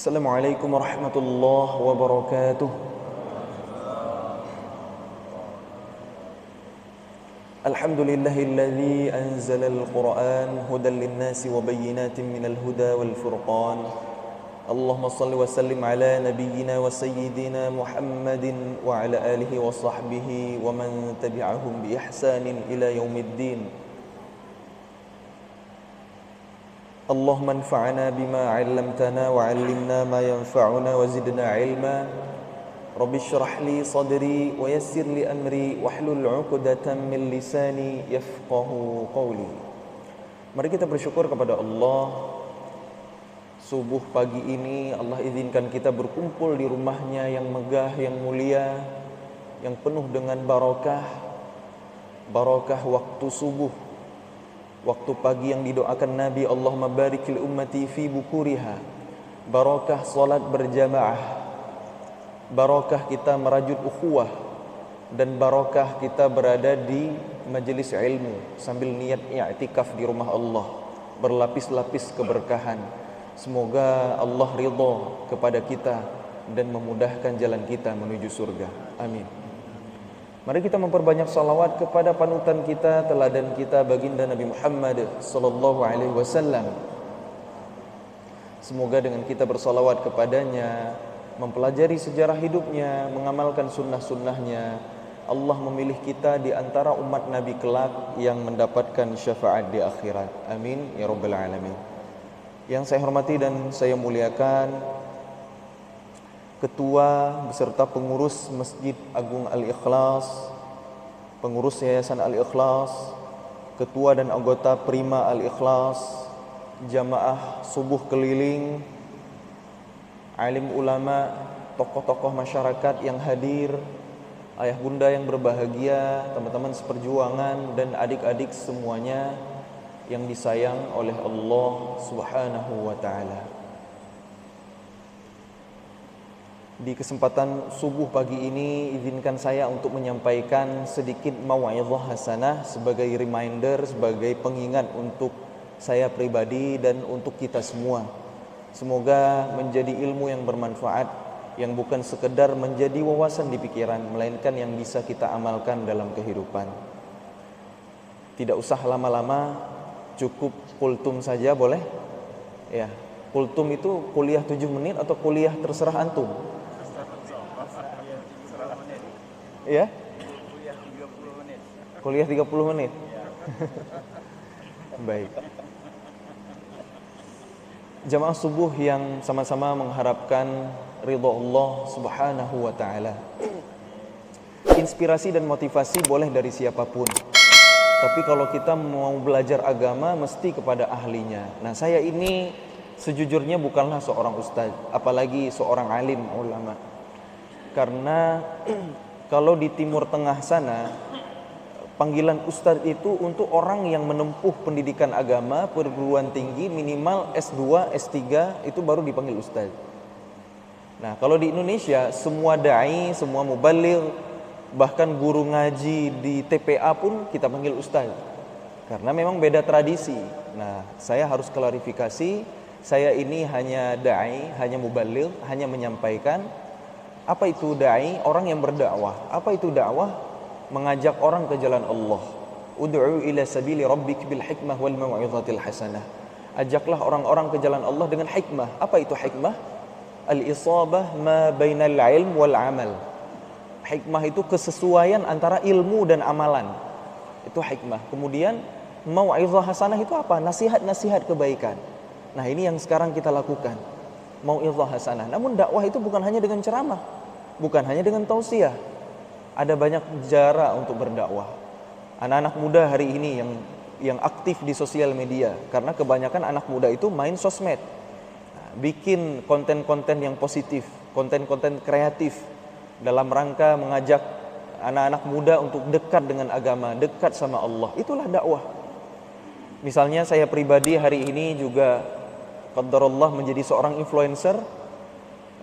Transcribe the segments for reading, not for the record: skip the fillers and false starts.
Assalamualaikum warahmatullahi wabarakatuh. Alhamdulillahilladzi anzalal Qur'an hudan linnasi wa bayyinatin minal huda wal furqan. Allahumma salli wa sallim ala nabiyyina wa sayyidina Muhammadin wa ala alihi wa sahbihi wa man tabi'ahum bi ihsanin ila yaumiddin. Allahumma anfa'na bima 'allamtana wa 'allimna ma yanfa'una wa zidna 'ilma. Rabbi shrah li sadri wa yassir li amri wahlul 'uqdatam min lisani yafqahu qawli. Mari kita bersyukur kepada Allah. Subuh pagi ini Allah izinkan kita berkumpul di rumahnya yang megah, yang mulia, yang penuh dengan barakah. Barakah waktu subuh, waktu pagi yang didoakan Nabi, Allahumma barik li ummati fi bukuriha. Barakah salat berjamaah, barakah kita merajut ukhuwah, dan barakah kita berada di majelis ilmu sambil niat i'tikaf di rumah Allah, berlapis-lapis keberkahan. Semoga Allah ridha kepada kita dan memudahkan jalan kita menuju surga. Amin. Mari kita memperbanyak salawat kepada panutan kita, teladan kita, baginda Nabi Muhammad sallallahu alaihi wasallam. Semoga dengan kita bersalawat kepadanya, mempelajari sejarah hidupnya, mengamalkan sunnah-sunnahnya, Allah memilih kita di antara umat Nabi kelak yang mendapatkan syafaat di akhirat. Amin ya rabbal alamin. Yang saya hormati dan saya muliakan Ketua beserta pengurus Masjid Agung Al-Ikhlas, pengurus Yayasan Al-Ikhlas, ketua dan anggota Prima Al-Ikhlas, jamaah subuh keliling, alim ulama, tokoh-tokoh masyarakat yang hadir, ayah bunda yang berbahagia, teman-teman seperjuangan, dan adik-adik semuanya yang disayang oleh Allah Subhanahu wa ta'ala. Di kesempatan subuh pagi ini, izinkan saya untuk menyampaikan sedikit mau'izah hasanah sebagai reminder, sebagai pengingat untuk saya pribadi dan untuk kita semua. Semoga menjadi ilmu yang bermanfaat, yang bukan sekedar menjadi wawasan di pikiran, melainkan yang bisa kita amalkan dalam kehidupan. Tidak usah lama-lama, cukup kultum saja boleh? Ya, kultum itu kuliah 7 menit atau kuliah terserah antum? Ya? Kuliah 30 menit. Baik. Jamaah subuh yang sama-sama mengharapkan ridha Allah Subhanahu wa ta'ala. Inspirasi dan motivasi boleh dari siapapun, tapi kalau kita mau belajar agama mesti kepada ahlinya. Nah, saya ini sejujurnya bukanlah seorang ustaz, apalagi seorang alim ulama. Karena kalau di Timur Tengah sana, panggilan ustaz itu untuk orang yang menempuh pendidikan agama, perguruan tinggi, minimal S2, S3, itu baru dipanggil ustaz. Nah, kalau di Indonesia, semua da'i, semua mubaligh, bahkan guru ngaji di TPA pun kita panggil ustaz. Karena memang beda tradisi. Nah, saya harus klarifikasi, saya ini hanya da'i, hanya mubaligh, hanya menyampaikan. Apa itu da'i? Orang yang berdakwah. Apa itu dakwah? Mengajak orang ke jalan Allah. Ud'u ila sabili rabbik bil hikmah wal mau'izatil hasanah. Ajaklah orang-orang ke jalan Allah dengan hikmah. Apa itu hikmah? Al-isabah ma bainal ilm wal amal. Hikmah itu kesesuaian antara ilmu dan amalan. Itu hikmah. Kemudian mau'izah hasanah itu apa? Nasihat-nasihat kebaikan. Nah, ini yang sekarang kita lakukan. Mau'izah hasanah. Namun dakwah itu bukan hanya dengan ceramah, bukan hanya dengan tausiah. Ada banyak cara untuk berdakwah. Anak-anak muda hari ini yang aktif di sosial media, karena kebanyakan anak muda itu main sosmed. Nah, bikin konten-konten yang positif, konten-konten kreatif dalam rangka mengajak anak-anak muda untuk dekat dengan agama, dekat sama Allah. Itulah dakwah. Misalnya saya pribadi hari ini juga qadarullah menjadi seorang influencer.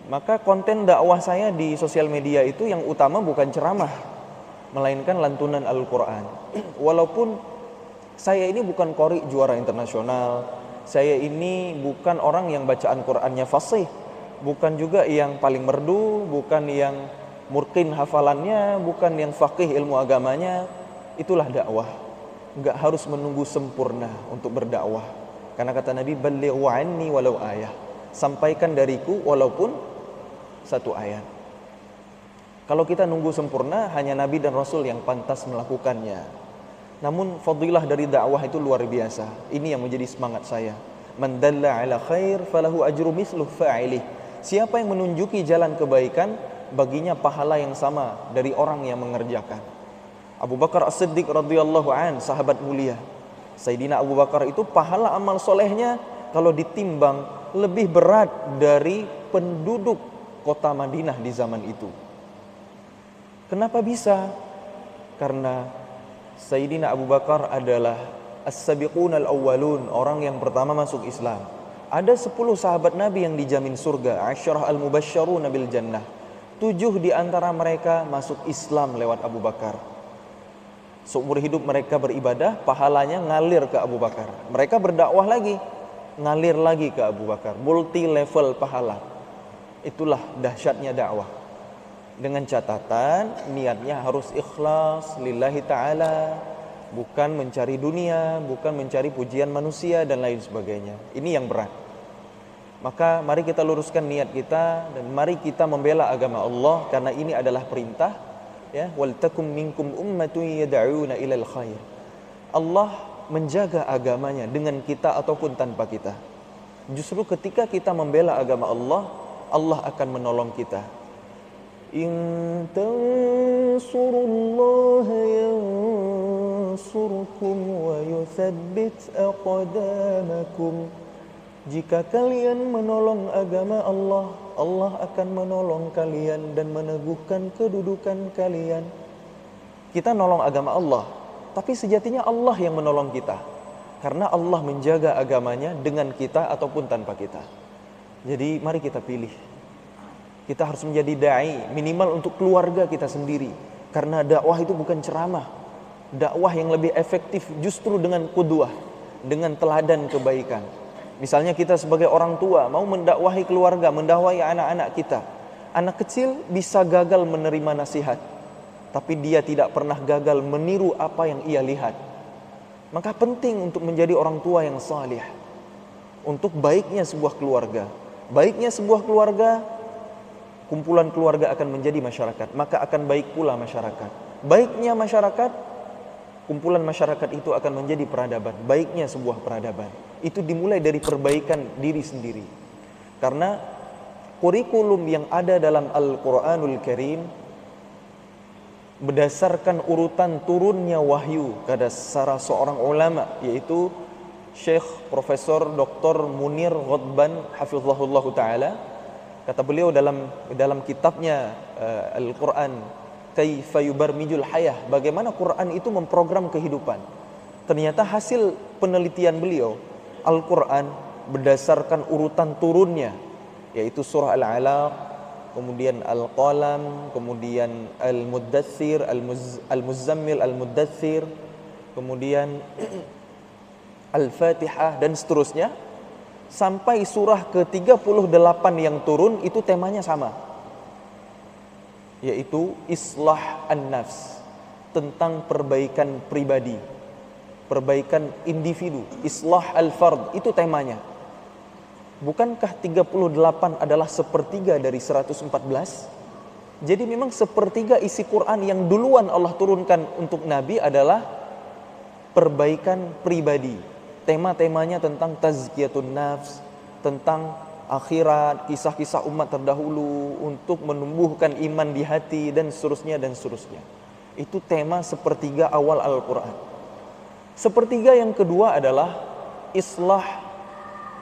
Maka konten dakwah saya di sosial media itu yang utama bukan ceramah, melainkan lantunan Al-Quran. Walaupun saya ini bukan qori juara internasional, saya ini bukan orang yang bacaan Qurannya fasih, bukan juga yang paling merdu, bukan yang murkin hafalannya, bukan yang faqih ilmu agamanya. Itulah dakwah. Enggak harus menunggu sempurna untuk berdakwah. Karena kata Nabi, ballighu anni walau ayah. Sampaikan dariku walaupun satu ayat. Kalau kita nunggu sempurna, hanya Nabi dan Rasul yang pantas melakukannya. Namun fadilah dari dakwah itu luar biasa. Ini yang menjadi semangat saya. Man dalla ala khair falahu ajru misluh fa'ilih. Siapa yang menunjuki jalan kebaikan, baginya pahala yang sama dari orang yang mengerjakan. Abu Bakar As-Siddiq radhiyallahu an, sahabat mulia. Sayyidina Abu Bakar itu pahala amal solehnya kalau ditimbang lebih berat dari penduduk kota Madinah di zaman itu. Kenapa bisa? Karena Sayyidina Abu Bakar adalah as-sabiqun al-awwalun, orang yang pertama masuk Islam. Ada 10 sahabat Nabi yang dijamin surga, asyarah al-mubasysyaruna bil jannah. 7 di antara mereka masuk Islam lewat Abu Bakar. Seumur hidup mereka beribadah, pahalanya ngalir ke Abu Bakar. Mereka berdakwah lagi, ngalir lagi ke Abu Bakar. Multi level pahala. Itulah dahsyatnya dakwah. Dengan catatan niatnya harus ikhlas lillahi ta'ala, bukan mencari dunia, bukan mencari pujian manusia dan lain sebagainya. Ini yang berat. Maka mari kita luruskan niat kita dan mari kita membela agama Allah, karena ini adalah perintah, ya, wal takum minkum ummatun yad'una ilal khair. Allah menjaga agamanya dengan kita ataupun tanpa kita. Justru ketika kita membela agama Allah, Allah akan menolong kita. In tansurullaha yansurkum wa yuthabbit aqdamakum. Jika kalian menolong agama Allah, Allah akan menolong kalian dan meneguhkan kedudukan kalian. Kita nolong agama Allah, tapi sejatinya Allah yang menolong kita. Karena Allah menjaga agamanya dengan kita ataupun tanpa kita. Jadi mari kita pilih. Kita harus menjadi da'i, minimal untuk keluarga kita sendiri. Karena dakwah itu bukan ceramah. Dakwah yang lebih efektif justru dengan qudwah, dengan teladan kebaikan. Misalnya kita sebagai orang tua mau mendakwahi keluarga, mendakwahi anak-anak kita. Anak kecil bisa gagal menerima nasihat, tapi dia tidak pernah gagal meniru apa yang ia lihat. Maka penting untuk menjadi orang tua yang salih. Untuk baiknya sebuah keluarga. Baiknya sebuah keluarga, kumpulan keluarga akan menjadi masyarakat, maka akan baik pula masyarakat. Baiknya masyarakat, kumpulan masyarakat itu akan menjadi peradaban. Baiknya sebuah peradaban itu dimulai dari perbaikan diri sendiri. Karena kurikulum yang ada dalam Al-Quranul Karim berdasarkan urutan turunnya wahyu kepada salah seorang ulama, yaitu Syekh Profesor Dr. Munir Ghadban hafizahullah ta'ala. Kata beliau dalam kitabnya Al-Quran Kaifa Yubarmijul Hayah, bagaimana Quran itu memprogram kehidupan. Ternyata hasil penelitian beliau, Al-Quran berdasarkan urutan turunnya, yaitu surah Al-Alaq, kemudian Al-Qalam, kemudian Al-Muddathir, Al-Muzammil, Al-Muddathir, kemudian Al-Fatihah dan seterusnya. Sampai surah ke-38 yang turun itu temanya sama, yaitu Islah an-Nafs, tentang perbaikan pribadi, perbaikan individu. Islah al-Fard itu temanya. Bukankah 38 adalah sepertiga dari 114? Jadi memang sepertiga isi Quran yang duluan Allah turunkan untuk Nabi adalah perbaikan pribadi. Tema-temanya tentang tazkiyatun nafs, tentang akhirat, kisah-kisah umat terdahulu untuk menumbuhkan iman di hati dan seterusnya dan seterusnya. Itu tema sepertiga awal Al-Quran. Sepertiga yang kedua adalah Islah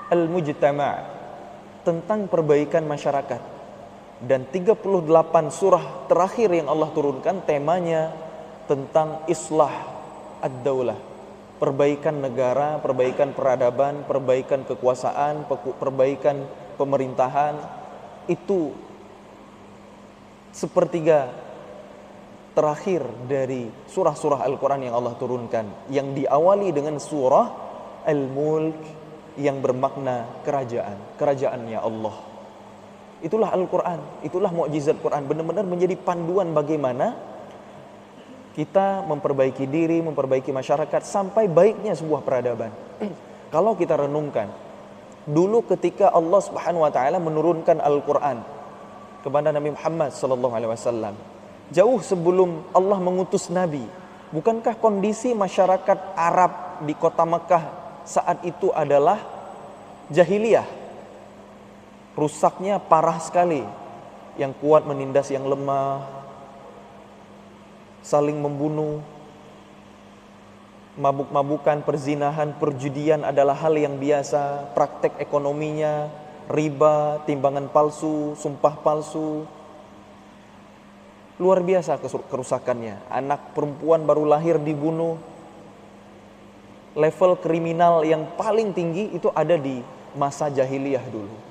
al-Mujtama', tentang perbaikan masyarakat. Dan 38 surah terakhir yang Allah turunkan temanya tentang Islah ad-Daulah, perbaikan negara, perbaikan peradaban, perbaikan kekuasaan, perbaikan pemerintahan. Itu sepertiga terakhir dari surah-surah Al-Quran yang Allah turunkan, yang diawali dengan surah Al-Mulk yang bermakna kerajaan, kerajaannya Allah. Itulah Al-Quran, itulah mukjizat Quran. Benar-benar menjadi panduan bagaimana kita memperbaiki diri, memperbaiki masyarakat, sampai baiknya sebuah peradaban. Kalau kita renungkan, dulu ketika Allah Subhanahu wa taala menurunkan Al-Quran kepada Nabi Muhammad sallallahu alaihi wasallam, jauh sebelum Allah mengutus nabi, bukankah kondisi masyarakat Arab di kota Mekah saat itu adalah jahiliyah? Rusaknya parah sekali. Yang kuat menindas yang lemah, saling membunuh, mabuk-mabukan, perzinahan, perjudian adalah hal yang biasa. Praktek ekonominya, riba, timbangan palsu, sumpah palsu, luar biasa kerusakannya. Anak perempuan baru lahir dibunuh. Level kriminal yang paling tinggi itu ada di masa jahiliyah dulu.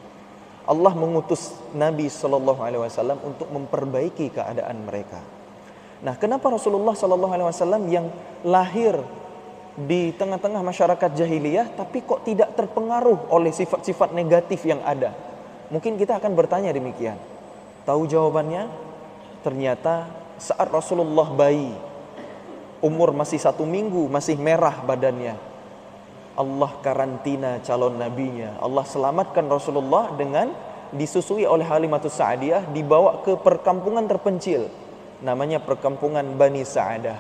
Allah mengutus Nabi SAW untuk memperbaiki keadaan mereka. Nah, kenapa Rasulullah SAW yang lahir di tengah-tengah masyarakat jahiliyah tapi kok tidak terpengaruh oleh sifat-sifat negatif yang ada? Mungkin kita akan bertanya demikian. Tahu jawabannya? Ternyata saat Rasulullah bayi, umur masih 1 minggu, masih merah badannya, Allah karantina calon nabinya. Allah selamatkan Rasulullah dengan disusui oleh Halimatus Sa'diyah, dibawa ke perkampungan terpencil, namanya perkampungan Bani Sa'adah.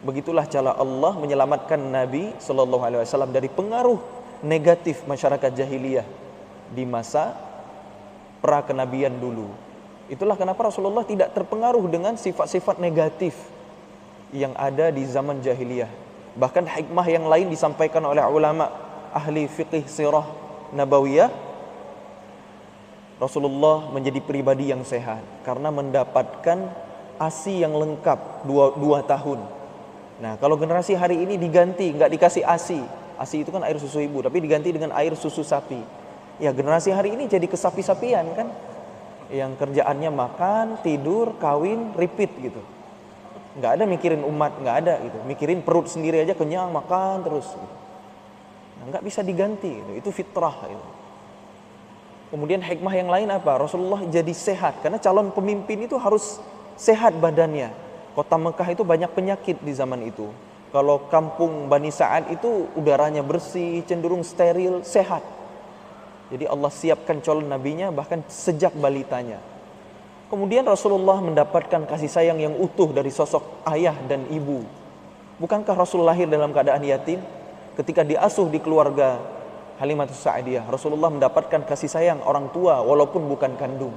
Begitulah cara Allah menyelamatkan Nabi SAW dari pengaruh negatif masyarakat jahiliyah di masa pra-kenabian dulu. Itulah kenapa Rasulullah tidak terpengaruh dengan sifat-sifat negatif yang ada di zaman jahiliyah. Bahkan hikmah yang lain disampaikan oleh ulama ahli fiqih sirah nabawiyah. Rasulullah menjadi pribadi yang sehat karena mendapatkan ASI yang lengkap 2 tahun. Nah, kalau generasi hari ini diganti, nggak dikasih ASI. ASI itu kan air susu ibu, tapi diganti dengan air susu sapi. Ya, generasi hari ini jadi kesapi-sapian kan, yang kerjaannya makan, tidur, kawin, repeat gitu. Nggak ada mikirin umat, nggak ada gitu. Mikirin perut sendiri aja, kenyang, makan terus. Nah, nggak bisa diganti gitu. Itu fitrah gitu. Kemudian hikmah yang lain apa? Rasulullah jadi sehat karena calon pemimpin itu harus sehat badannya. Kota Mekah itu banyak penyakit di zaman itu. Kalau kampung Bani Sa'ad itu udaranya bersih, cenderung steril, sehat. Jadi Allah siapkan calon nabinya bahkan sejak balitanya. Kemudian Rasulullah mendapatkan kasih sayang yang utuh dari sosok ayah dan ibu. Bukankah Rasul lahir dalam keadaan yatim? Ketika diasuh di keluarga Halimatus Sa'diyah, Rasulullah mendapatkan kasih sayang orang tua walaupun bukan kandung.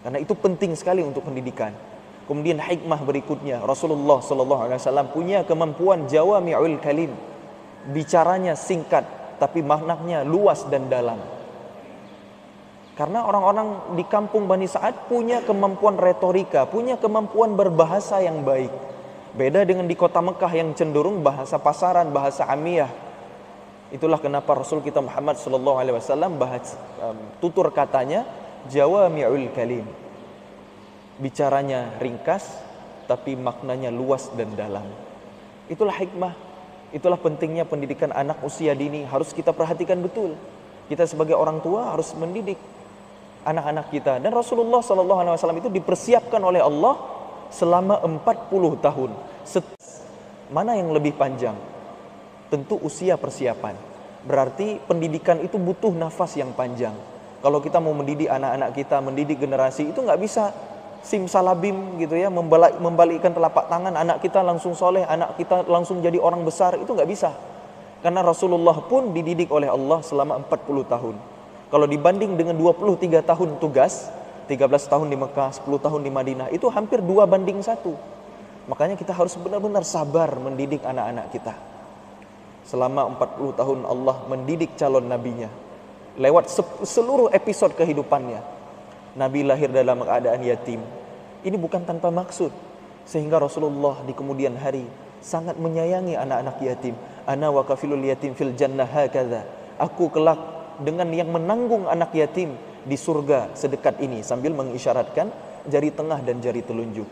Karena itu penting sekali untuk pendidikan. Kemudian hikmah berikutnya, Rasulullah SAW punya kemampuan jawami'ul kalim. Bicaranya singkat tapi maknanya luas dan dalam. Karena orang-orang di kampung Bani Sa'ad punya kemampuan retorika, punya kemampuan berbahasa yang baik. Beda dengan di kota Mekah yang cenderung bahasa pasaran, bahasa amiyah. Itulah kenapa Rasul kita Muhammad SAW tutur katanya jawami'ul kalim. Bicaranya ringkas, tapi maknanya luas dan dalam. Itulah hikmah, itulah pentingnya pendidikan anak usia dini. Harus kita perhatikan betul. Kita sebagai orang tua harus mendidik anak-anak kita. Dan Rasulullah SAW itu dipersiapkan oleh Allah selama 40 tahun. Mana yang lebih panjang? Tentu usia persiapan. Berarti pendidikan itu butuh nafas yang panjang. Kalau kita mau mendidik anak-anak kita, mendidik generasi, itu nggak bisa simsalabim gitu ya, membalikkan telapak tangan, anak kita langsung soleh, anak kita langsung jadi orang besar, itu nggak bisa. Karena Rasulullah pun dididik oleh Allah selama 40 tahun. Kalau dibanding dengan 23 tahun tugas, 13 tahun di Mekah, 10 tahun di Madinah, itu hampir 2:1. Makanya kita harus benar-benar sabar mendidik anak-anak kita. Selama 40 tahun Allah mendidik calon nabinya. Lewat seluruh episode kehidupannya. Nabi lahir dalam keadaan yatim. Ini bukan tanpa maksud. Sehingga Rasulullah di kemudian hari sangat menyayangi anak-anak yatim. Ana wa kafilul yatim fil jannah hakadha. Aku kelak dengan yang menanggung anak yatim di surga sedekat ini, sambil mengisyaratkan jari tengah dan jari telunjuk.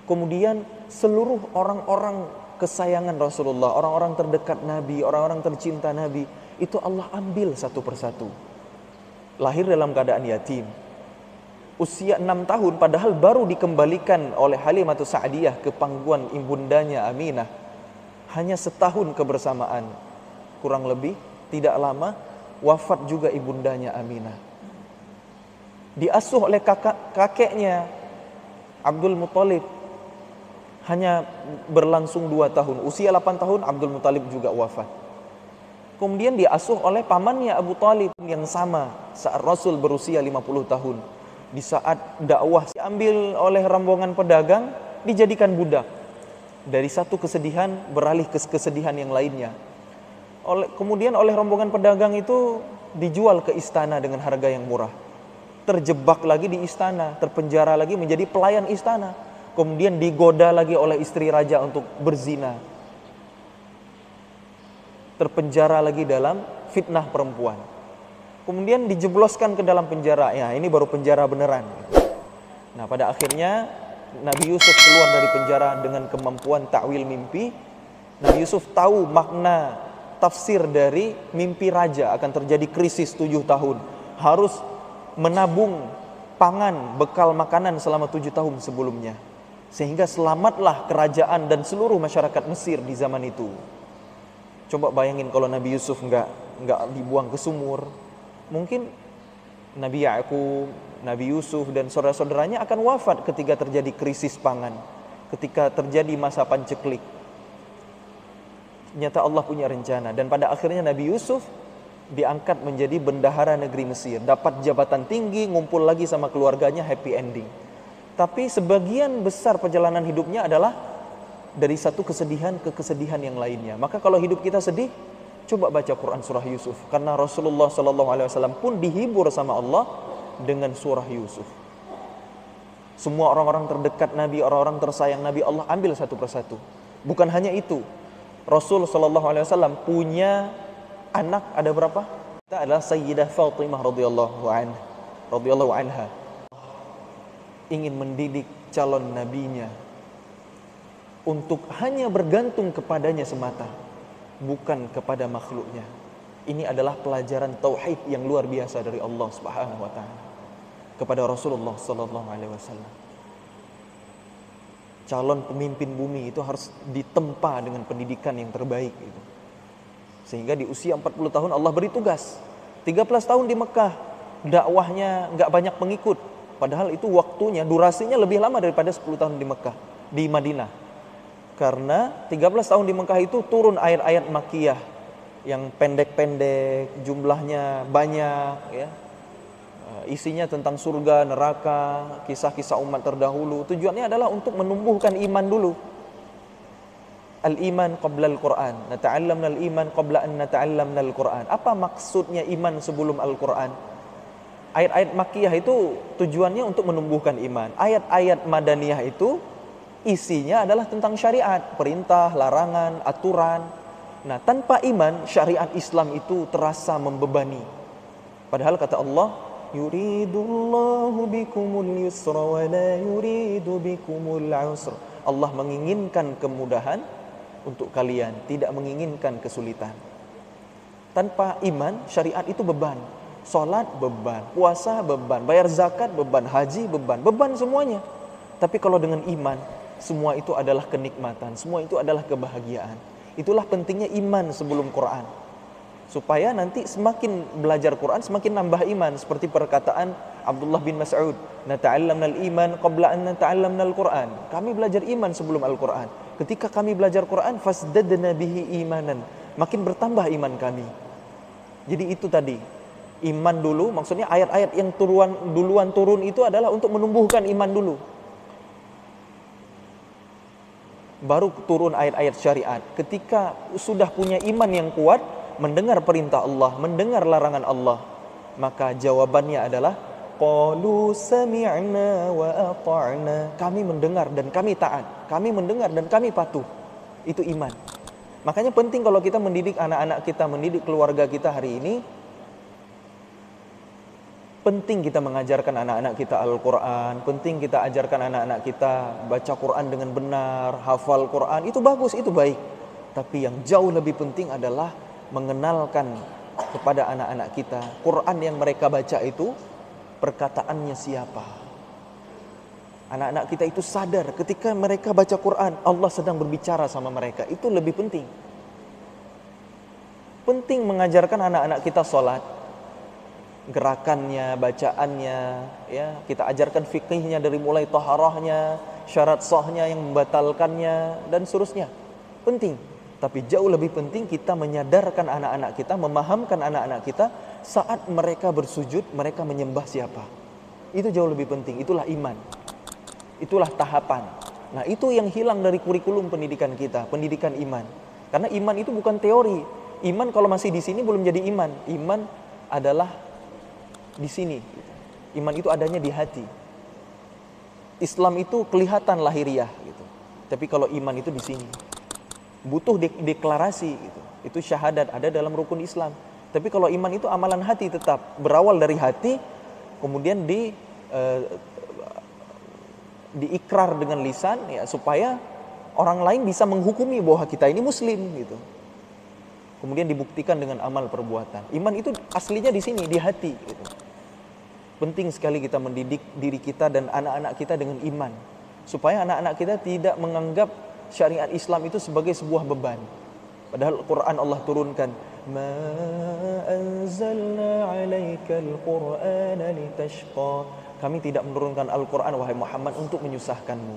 Kemudian seluruh orang-orang kesayangan Rasulullah, orang-orang terdekat Nabi, orang-orang tercinta Nabi, itu Allah ambil satu persatu. lahir dalam keadaan yatim. Usia 6 tahun padahal baru dikembalikan oleh Halimatus Sa'diyah ke pangkuan ibundanya Aminah. Hanya setahun kebersamaan, kurang lebih, tidak lama wafat juga ibundanya Aminah. Diasuh oleh kakeknya Abdul Muthalib, hanya berlangsung 2 tahun. Usia 8 tahun Abdul Muthalib juga wafat. Kemudian diasuh oleh pamannya Abu Thalib yang sama saat Rasul berusia 50 tahun. Di saat dakwah diambil oleh rombongan pedagang, dijadikan budak. Dari satu kesedihan beralih ke kesedihan yang lainnya. Kemudian oleh rombongan pedagang itu dijual ke istana dengan harga yang murah. Terjebak lagi di istana, terpenjara lagi menjadi pelayan istana. Kemudian digoda lagi oleh istri raja untuk berzina. Terpenjara lagi dalam fitnah perempuan. Kemudian dijebloskan ke dalam penjara. Ya, ini baru penjara beneran. Nah, pada akhirnya Nabi Yusuf keluar dari penjara dengan kemampuan takwil mimpi. Nabi Yusuf tahu makna tafsir dari mimpi raja akan terjadi krisis 7 tahun. Harus menabung pangan, bekal makanan selama 7 tahun sebelumnya. Sehingga selamatlah kerajaan dan seluruh masyarakat Mesir di zaman itu. Coba bayangin kalau Nabi Yusuf nggak dibuang ke sumur. Mungkin Nabi Ya'qub, Nabi Yusuf dan saudara-saudaranya akan wafat ketika terjadi krisis pangan, ketika terjadi masa panceklik. Ternyata Allah punya rencana, dan pada akhirnya Nabi Yusuf diangkat menjadi bendahara negeri Mesir, dapat jabatan tinggi, ngumpul lagi sama keluarganya, happy ending. Tapi sebagian besar perjalanan hidupnya adalah dari satu kesedihan ke kesedihan yang lainnya. Maka kalau hidup kita sedih, coba baca Quran surah Yusuf, karena Rasulullah SAW pun dihibur sama Allah dengan surah Yusuf. Semua orang-orang terdekat Nabi, orang-orang tersayang Nabi, Allah ambil satu persatu. Bukan hanya itu, Rasul SAW punya anak ada berapa? Kita adalah Sayyidah Fatimah radhiyallahu anha. Ingin mendidik calon nabinya untuk hanya bergantung kepadanya semata, bukan kepada makhluknya. Ini adalah pelajaran tauhid yang luar biasa dari Allah Subhanahu wa taala kepada Rasulullah sallallahu alaihi wasallam. Calon pemimpin bumi itu harus ditempa dengan pendidikan yang terbaik itu. Sehingga di usia 40 tahun Allah beri tugas. 13 tahun di Mekah, dakwahnya enggak banyak pengikut. Padahal itu waktunya, durasinya lebih lama daripada 10 tahun di Mekah, di Madinah. Karena 13 tahun di Mekah itu turun ayat-ayat Makkiyah yang pendek-pendek, jumlahnya banyak, ya. Isinya tentang surga, neraka, kisah-kisah umat terdahulu. Tujuannya adalah untuk menumbuhkan iman dulu. Al-iman qabla al-Quran. Nata'allamna al-iman qabla an nata'allamna al-Quran. Apa maksudnya iman sebelum Al-Quran? Ayat-ayat Makkiyah itu tujuannya untuk menumbuhkan iman. Ayat-ayat Madaniyah itu isinya adalah tentang syariat, perintah, larangan, aturan. Nah, tanpa iman, syariat Islam itu terasa membebani. Padahal kata Allah, yuridullahu bikumul yusra wa la yuridu bikumul usra. Allah menginginkan kemudahan untuk kalian, tidak menginginkan kesulitan. Tanpa iman, syariat itu beban. Salat beban, puasa beban, bayar zakat beban, haji beban, beban semuanya. Tapi kalau dengan iman, semua itu adalah kenikmatan, semua itu adalah kebahagiaan. Itulah pentingnya iman sebelum Quran. Supaya nanti semakin belajar Quran, semakin nambah iman. Seperti perkataan Abdullah bin Mas'ud, nata'allamna al-iman qabla an nata'allamna al-Quran. Kami belajar iman sebelum Al-Quran. Ketika kami belajar Quran, fasdadna bihi imanan. Makin bertambah iman kami. Jadi itu tadi, iman dulu, maksudnya ayat-ayat yang duluan turun itu adalah untuk menumbuhkan iman dulu. Baru turun ayat-ayat syariat. Ketika sudah punya iman yang kuat, mendengar perintah Allah, mendengar larangan Allah, maka jawabannya adalah qalu sami'na wa ata'na. Kami mendengar dan kami taat. Kami mendengar dan kami patuh. Itu iman. Makanya penting kalau kita mendidik anak-anak kita, mendidik keluarga kita hari ini, penting kita mengajarkan anak-anak kita Al-Quran, penting kita ajarkan anak-anak kita baca Quran dengan benar, hafal Quran, itu bagus, itu baik. Tapi yang jauh lebih penting adalah mengenalkan kepada anak-anak kita, Quran yang mereka baca itu perkataannya siapa. Anak-anak kita itu sadar ketika mereka baca Quran, Allah sedang berbicara sama mereka. Itu lebih penting. Penting mengajarkan anak-anak kita sholat, gerakannya, bacaannya, ya, kita ajarkan fikihnya dari mulai taharahnya, syarat sahnya yang membatalkannya, dan seterusnya. Penting. Tapi jauh lebih penting kita menyadarkan anak-anak kita, memahamkan anak-anak kita saat mereka bersujud, mereka menyembah siapa. Itu jauh lebih penting, itulah iman. Itulah tahapan. Nah, itu yang hilang dari kurikulum pendidikan kita, pendidikan iman. Karena iman itu bukan teori. Iman kalau masih di sini belum jadi iman. Iman adalah di sini. Iman itu adanya di hati. Islam itu kelihatan lahiriah gitu. Tapi kalau iman itu di sini. Butuh deklarasi gitu. Itu syahadat ada dalam rukun Islam. Tapi kalau iman itu amalan hati tetap berawal dari hati, kemudian diikrar dengan lisan ya, supaya orang lain bisa menghukumi bahwa kita ini muslim gitu. Kemudian dibuktikan dengan amal perbuatan. Iman itu aslinya di sini, di hati gitu. Penting sekali kita mendidik diri kita dan anak-anak kita dengan iman, supaya anak-anak kita tidak menganggap syariat Islam itu sebagai sebuah beban. Padahal Quran Allah turunkan, ma anzalna 'alaikal Qur'ana litashqa. Kami tidak menurunkan Al-Quran wahai Muhammad untuk menyusahkanmu.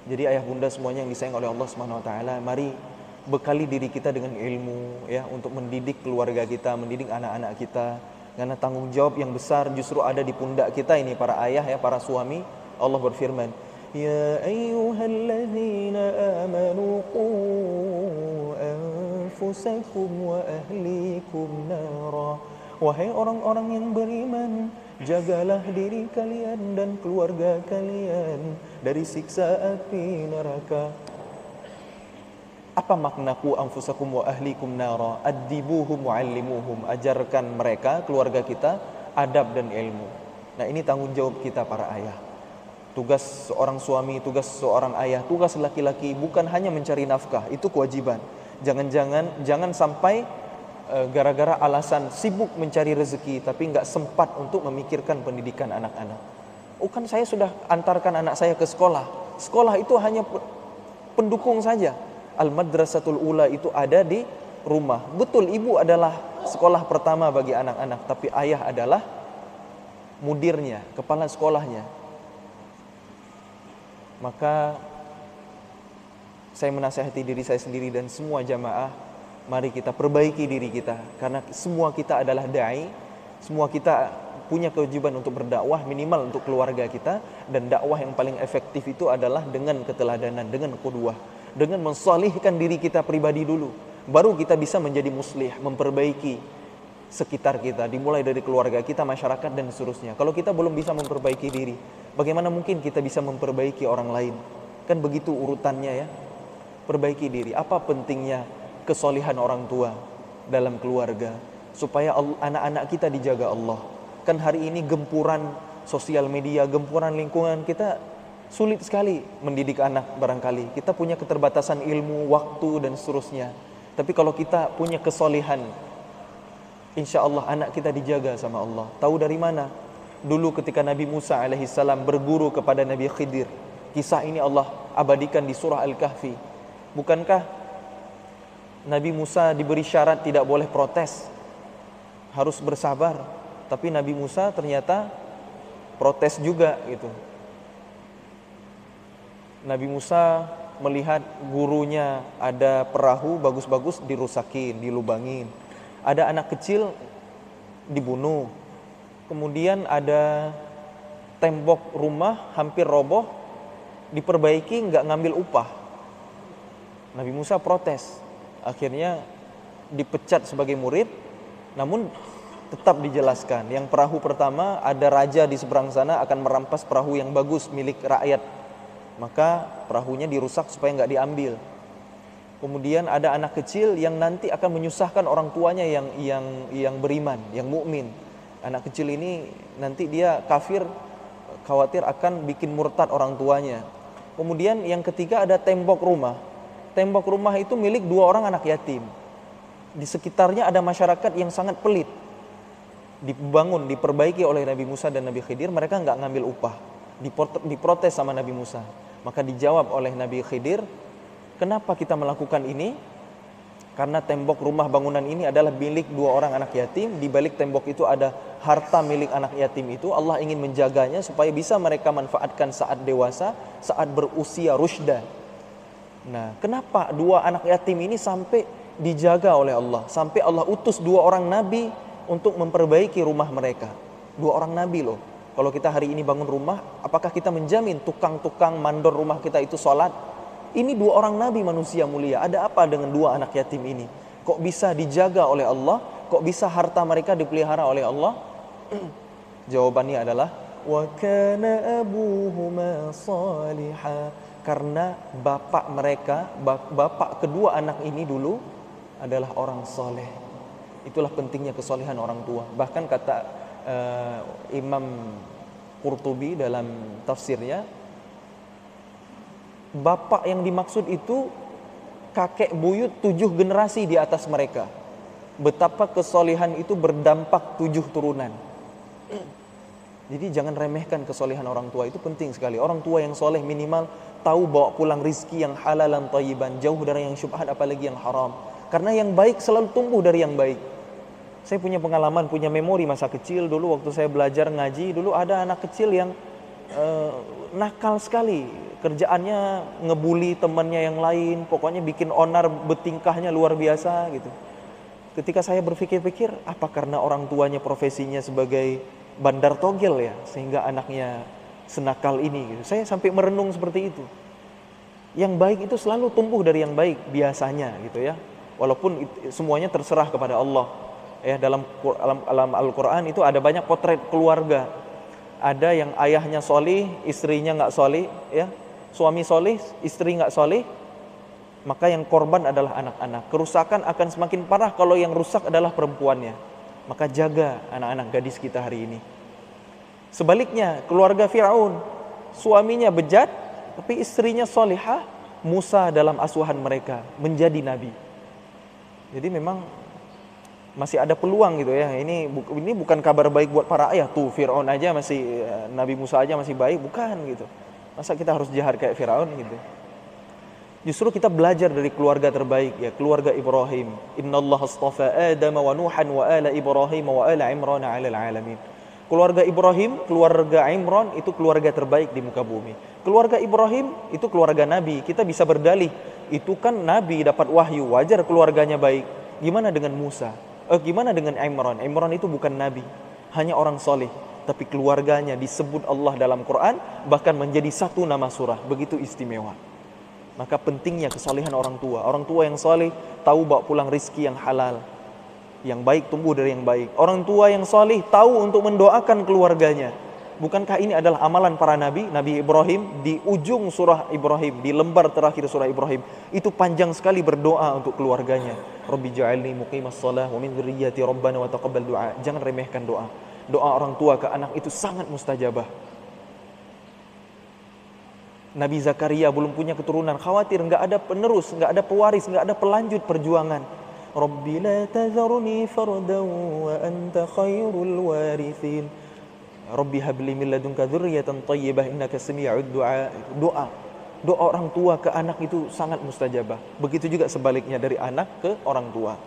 Jadi ayah bunda semuanya yang disayang oleh Allah Subhanahu wa taala, mari bekali diri kita dengan ilmu ya, untuk mendidik keluarga kita, mendidik anak-anak kita. Karena tanggung jawab yang besar justru ada di pundak kita ini, para ayah ya, para suami. Allah berfirman, ya ayyuhalladzina amanu qu anfusakum wa ahlikum nara. Wahai orang-orang yang beriman, jagalah diri kalian dan keluarga kalian dari siksa api neraka. Apa makna qu anfusakum wa ahlikum nara? Addibuhum wa'allimuhum. Ajarkan mereka, keluarga kita, adab dan ilmu. Nah, ini tanggung jawab kita para ayah. Tugas seorang suami, tugas seorang ayah, tugas laki-laki bukan hanya mencari nafkah, itu kewajiban. Jangan sampai gara-gara alasan sibuk mencari rezeki tapi nggak sempat untuk memikirkan pendidikan anak-anak. Kan saya sudah antarkan anak saya ke sekolah. Sekolah itu hanya pendukung saja. Al-Madrasatul Ula itu ada di rumah. Betul, ibu adalah sekolah pertama bagi anak-anak, tapi ayah adalah mudirnya, kepala sekolahnya. Maka saya menasihati diri saya sendiri dan semua jamaah, mari kita perbaiki diri kita, karena semua kita adalah dai, semua kita punya kewajiban untuk berdakwah, minimal untuk keluarga kita. Dan dakwah yang paling efektif itu adalah dengan keteladanan, dengan qudwah, dengan mensalihkan diri kita pribadi dulu, baru kita bisa menjadi muslih, memperbaiki sekitar kita, dimulai dari keluarga kita, masyarakat dan seterusnya. Kalau kita belum bisa memperbaiki diri, bagaimana mungkin kita bisa memperbaiki orang lain? Kan begitu urutannya ya. Perbaiki diri. Apa pentingnya kesolihan orang tua dalam keluarga, supaya anak-anak kita dijaga Allah. Kan hari ini gempuran sosial media, gempuran lingkungan, kita sulit sekali mendidik anak barangkali. Kita punya keterbatasan ilmu, waktu dan seterusnya. Tapi kalau kita punya kesolihan, insya Allah anak kita dijaga sama Allah. Tahu dari mana? Dulu ketika Nabi Musa alaihissalam berguru kepada Nabi Khidir, kisah ini Allah abadikan di surah Al-Kahfi. Bukankah Nabi Musa diberi syarat tidak boleh protes, harus bersabar? Tapi Nabi Musa ternyata protes juga gitu. Nabi Musa melihat gurunya ada perahu bagus-bagus dirusakin, dilubangin. Ada anak kecil dibunuh. Kemudian ada tembok rumah hampir roboh, diperbaiki, nggak ngambil upah. Nabi Musa protes. Akhirnya dipecat sebagai murid, namun tetap dijelaskan. Yang perahu pertama, ada raja di seberang sana akan merampas perahu yang bagus milik rakyat. Maka perahunya dirusak supaya nggak diambil. Kemudian ada anak kecil yang nanti akan menyusahkan orang tuanya yang beriman, yang mukmin. Anak kecil ini nanti dia kafir, khawatir akan bikin murtad orang tuanya. Kemudian yang ketiga ada tembok rumah. Tembok rumah itu milik 2 orang anak yatim. Di sekitarnya ada masyarakat yang sangat pelit. Dibangun, diperbaiki oleh Nabi Musa dan Nabi Khidir, mereka nggak ngambil upah. Diprotes sama Nabi Musa. Maka dijawab oleh Nabi Khidir, kenapa kita melakukan ini? Karena tembok rumah bangunan ini adalah milik 2 orang anak yatim. Di balik tembok itu ada harta milik anak yatim itu. Allah ingin menjaganya supaya bisa mereka manfaatkan saat dewasa, saat berusia rusydah. Nah, kenapa 2 anak yatim ini sampai dijaga oleh Allah? Sampai Allah utus 2 orang nabi untuk memperbaiki rumah mereka. 2 orang nabi loh. Kalau kita hari ini bangun rumah, apakah kita menjamin tukang-tukang mandor rumah kita itu sholat? Ini 2 orang nabi manusia mulia. Ada apa dengan 2 anak yatim ini? Kok bisa dijaga oleh Allah? Kok bisa harta mereka dipelihara oleh Allah? Jawabannya adalah wa kana abuhuma salihah. Karena bapak mereka, bapak kedua anak ini dulu adalah orang soleh. Itulah pentingnya kesolehan orang tua. Bahkan kata Imam Qurtubi dalam tafsirnya, bapak yang dimaksud itu kakek buyut 7 generasi di atas mereka. Betapa kesolehan itu berdampak 7 turunan. Jadi jangan remehkan kesolehan orang tua, itu penting sekali. Orang tua yang soleh minimal tahu bawa pulang rizki yang halalan thayyiban, jauh dari yang syubhat apalagi yang haram. Karena yang baik selalu tumbuh dari yang baik. Saya punya pengalaman, punya memori masa kecil dulu waktu saya belajar ngaji, dulu ada anak kecil yang nakal sekali. Kerjaannya ngebully temannya yang lain, pokoknya bikin onar, betingkahnya luar biasa gitu. Ketika saya berpikir-pikir, apa karena orang tuanya profesinya sebagai bandar togel ya, sehingga anaknya senakal ini gitu. Saya sampai merenung seperti itu. Yang baik itu selalu tumbuh dari yang baik biasanya gitu ya. Walaupun semuanya terserah kepada Allah. Ya, dalam Al-Qur'an itu ada banyak potret keluarga. Ada yang ayahnya solih, istrinya nggak solih, ya. Suami solih, istri nggak solih, maka yang korban adalah anak-anak. Kerusakan akan semakin parah kalau yang rusak adalah perempuannya. Maka jaga anak-anak gadis kita hari ini. Sebaliknya, keluarga Fir'aun, suaminya bejat, tapi istrinya solihah. Musa dalam asuhan mereka menjadi nabi. Jadi memang masih ada peluang gitu ya. Ini bukan kabar baik buat para ayah. Tuh Fir'aun aja masih, Nabi Musa aja masih baik, bukan gitu. Masa kita harus jahat kayak Fir'aun gitu. Justru kita belajar dari keluarga terbaik ya, keluarga Ibrahim. Innallaha astafa Adam wa Nuhan wa ala Ibrahim wa ala Imran 'alal 'alamin. Keluarga Ibrahim, keluarga Imran itu keluarga terbaik di muka bumi. Keluarga Ibrahim itu keluarga Nabi. Kita bisa berdalih, itu kan Nabi dapat wahyu, wajar keluarganya baik. Gimana dengan Musa? Gimana dengan Imran? Imran itu bukan Nabi, hanya orang soleh, tapi keluarganya disebut Allah dalam Quran, bahkan menjadi satu nama surah. Begitu istimewa. Maka pentingnya kesolehan orang tua. Orang tua yang soleh tahu bawa pulang rizki yang halal, yang baik tumbuh dari yang baik. Orang tua yang soleh tahu untuk mendoakan keluarganya. Bukankah ini adalah amalan para nabi? Nabi Ibrahim di ujung surah Ibrahim, di lembar terakhir surah Ibrahim, itu panjang sekali berdoa untuk keluarganya. Rabbi ja'alni muqimas shalah wa min dzurriyyati rabbana wa taqabbal du'a. Jangan remehkan doa. Doa orang tua ke anak itu sangat mustajabah. Nabi Zakaria belum punya keturunan, khawatir nggak ada penerus, nggak ada pewaris, nggak ada pelanjut perjuangan. Rabbi la tazarni fardan wa anta khairul warithin. Rabbi habli min ladunka dzurriyyatan thayyibah innaka sami'ud du'a. Doa orang tua ke anak itu sangat mustajabah. Begitu juga sebaliknya dari anak ke orang tua.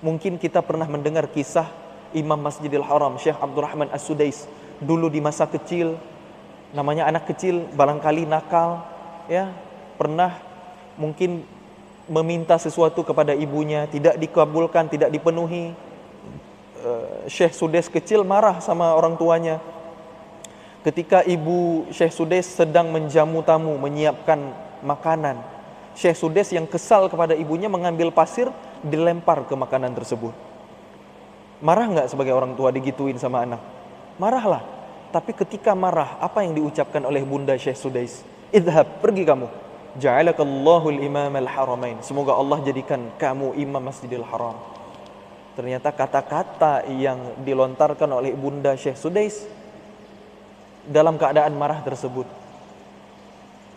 Mungkin kita pernah mendengar kisah Imam Masjidil Haram Syekh Abdurrahman As-Sudais dulu di masa kecil. Namanya anak kecil, barangkali nakal, ya, pernah mungkin meminta sesuatu kepada ibunya, tidak dikabulkan, tidak dipenuhi. Syekh Sudes kecil marah sama orang tuanya. Ketika ibu Syekh Sudes sedang menjamu tamu, menyiapkan makanan, Syekh Sudes yang kesal kepada ibunya mengambil pasir, dilempar ke makanan tersebut. Marah nggak sebagai orang tua digituin sama anak? Marahlah. Tapi ketika marah, apa yang diucapkan oleh Bunda Syekh Sudais? Idhab, pergi kamu. Ja'alakallahu al-imam al-haramain. Semoga Allah jadikan kamu imam Masjidil Haram. Ternyata kata-kata yang dilontarkan oleh Bunda Syekh Sudais dalam keadaan marah tersebut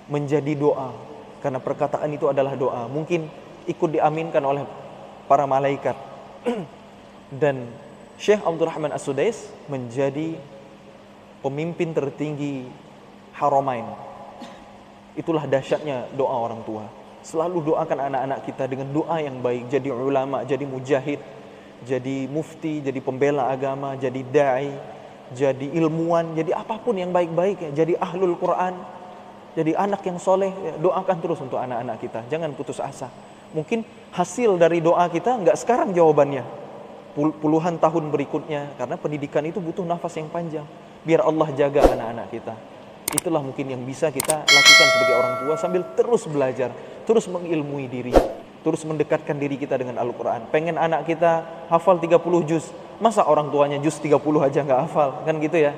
menjadi doa. Karena perkataan itu adalah doa. Mungkin ikut diaminkan oleh para malaikat. Dan Syekh Abdurrahman As-Sudais menjadi pemimpin tertinggi Haramain. Itulah dahsyatnya doa orang tua. Selalu doakan anak-anak kita dengan doa yang baik. Jadi ulama, jadi mujahid, jadi mufti, jadi pembela agama, jadi da'i, jadi ilmuwan, jadi apapun yang baik-baik ya. Jadi ahlul Quran, jadi anak yang soleh ya. Doakan terus untuk anak-anak kita. Jangan putus asa. Mungkin hasil dari doa kita nggak sekarang jawabannya, puluhan tahun berikutnya. Karena pendidikan itu butuh nafas yang panjang. Biar Allah jaga anak-anak kita. Itulah mungkin yang bisa kita lakukan sebagai orang tua sambil terus belajar, terus mengilmui diri, terus mendekatkan diri kita dengan Al-Quran. Pengen anak kita hafal 30 juz, masa orang tuanya juz 30 aja nggak hafal, kan gitu ya?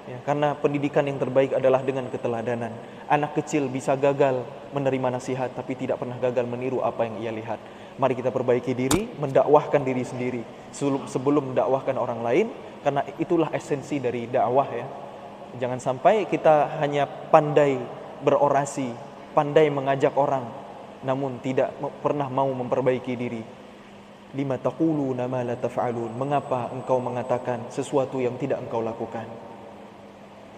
Ya, karena pendidikan yang terbaik adalah dengan keteladanan. Anak kecil bisa gagal menerima nasihat, tapi tidak pernah gagal meniru apa yang ia lihat. Mari kita perbaiki diri, mendakwahkan diri sendiri sebelum mendakwahkan orang lain, karena itulah esensi dari dakwah ya. Jangan sampai kita hanya pandai berorasi, pandai mengajak orang, namun tidak pernah mau memperbaiki diri. Lima taquluna ma la taf'alun. Mengapa engkau mengatakan sesuatu yang tidak engkau lakukan?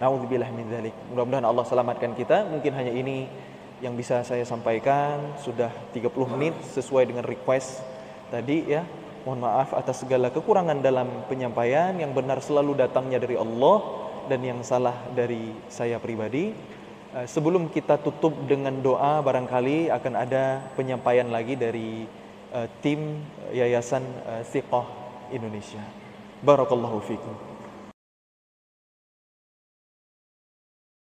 Na'udzubillah min dzalik. Mudah-mudahan Allah selamatkan kita. Mungkin hanya ini yang bisa saya sampaikan. Sudah 30 menit sesuai dengan request tadi ya. Mohon maaf atas segala kekurangan dalam penyampaian. Yang benar selalu datangnya dari Allah, dan yang salah dari saya pribadi. Sebelum kita tutup dengan doa, barangkali akan ada penyampaian lagi dari tim Yayasan Thiqah Indonesia. Barakallahu fikum.